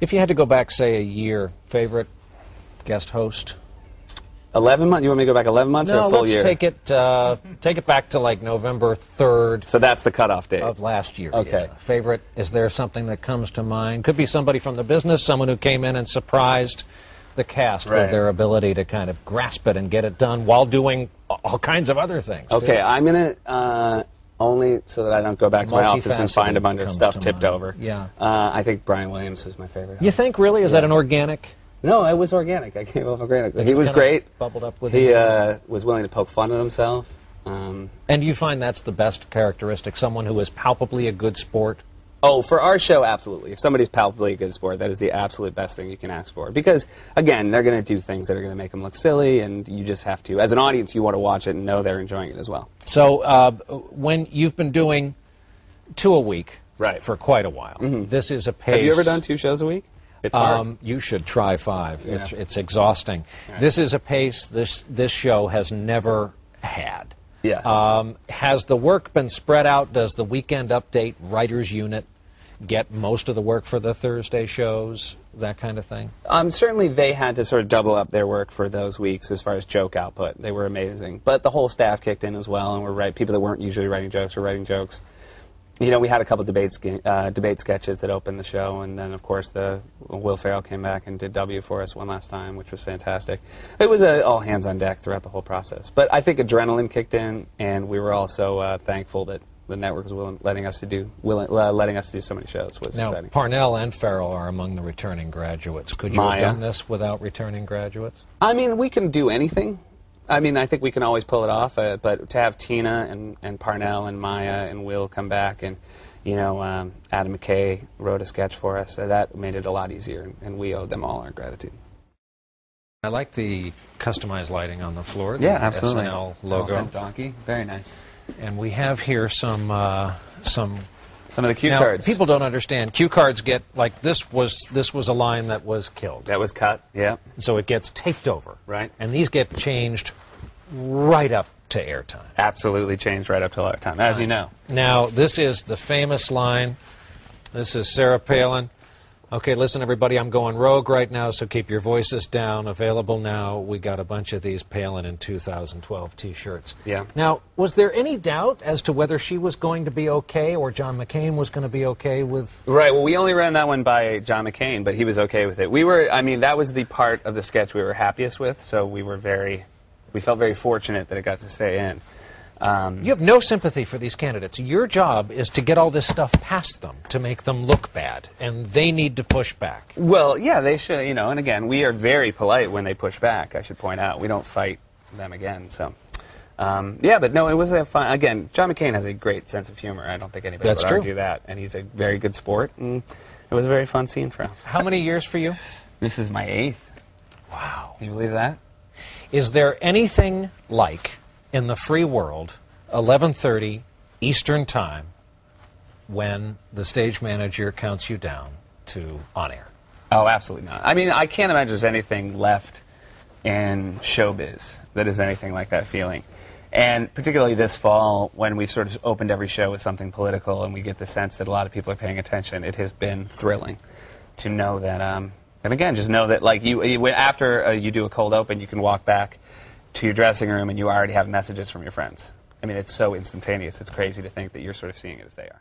If you had to go back, say, a year, favorite guest host? 11 months? You want me to go back 11 months or a full year? No, let's take it back to like November 3rd. So that's the cutoff date. Of last year. Okay. Yeah. Favorite, is there something that comes to mind? Could be somebody from the business, someone who came in and surprised the cast with their ability to kind of grasp it and get it done while doing all kinds of other things. Okay, too. I'm going to, only so that I don't go back to my office and find a bunch of stuff tipped over. Yeah. I think Brian Williams was my favorite. You think, really? Is that an organic? No, it was organic. I came up organic. He was great. Bubbled up with he was willing to poke fun at himself. And you find that's the best characteristic, someone who is palpably a good sport? Oh, for our show, absolutely. If somebody's palpably a good sport, that is the absolute best thing you can ask for. Because, again, they're going to do things that are going to make them look silly, and you just have to, as an audience, you want to watch it and know they're enjoying it as well. So when you've been doing 2 a week for quite a while, this is a pace... Have you ever done 2 shows a week? It's hard. You should try 5. Yeah. It's exhausting. Right. This is a pace this show has never had. Yeah. Has the work been spread out? Does the Weekend Update writers unit get most of the work for the Thursday shows, that kind of thing? Certainly they had to sort of double up their work for those weeks as far as joke output. They were amazing. But the whole staff kicked in as well, and people that weren't usually writing jokes were writing jokes. You know, we had a couple debate sketches that opened the show, and then, of course, Will Ferrell came back and did W for us one last time, which was fantastic. It was all hands on deck throughout the whole process. But I think adrenaline kicked in, and we were also thankful that the network was letting us to do so many shows. Was now, exciting. Parnell and Ferrell are among the returning graduates. Could you have done this without returning graduates? I mean, we can do anything. I mean, I think we can always pull it off, but to have Tina and Parnell and Maya and Will come back, and, you know, Adam McKay wrote a sketch for us, that made it a lot easier, and we owe them all our gratitude. I like the customized lighting on the floor. Yeah, absolutely. SNL logo. Elephant donkey, very nice. And we have here some of the cue cards. People don't understand. Cue cards get, like, this was a line that was killed. That was cut, yeah. So it gets taped over. Right. And these get changed right up to airtime. Absolutely changed right up to airtime, as you know. Now, this is the famous line. This is Sarah Palin. Okay, listen, everybody, I'm going rogue right now, so keep your voices down. Available now. We got a bunch of these Palin in 2012 T-shirts. Yeah. Now, was there any doubt as to whether she was going to be okay or John McCain was going to be okay with... Right, well, we only ran that one by John McCain, but he was okay with it. I mean, that was the part of the sketch we were happiest with, so we felt very fortunate that it got to stay in. You have no sympathy for these candidates. Your job is to get all this stuff past them, to make them look bad, and they need to push back. Well, yeah, they should, you know, and again, we are very polite when they push back, I should point out. We don't fight them again, so... yeah, but no, it was a fun... Again, John McCain has a great sense of humor. I don't think anybody would argue that, and he's a very good sport, and it was a very fun scene for us. How many years for you? This is my 8th. Wow. Can you believe that? Is there anything like... in the free world, 11:30 Eastern Time, when the stage manager counts you down to on air? Oh, absolutely not. I mean, I can't imagine there's anything left in showbiz that is anything like that feeling. And particularly this fall, when we've sort of opened every show with something political and we get the sense that a lot of people are paying attention, it has been thrilling to know that, and again, just know that, like, after you do a cold open, you can walk back to your dressing room and you already have messages from your friends. I mean, it's so instantaneous. It's crazy to think that you're sort of seeing it as they are.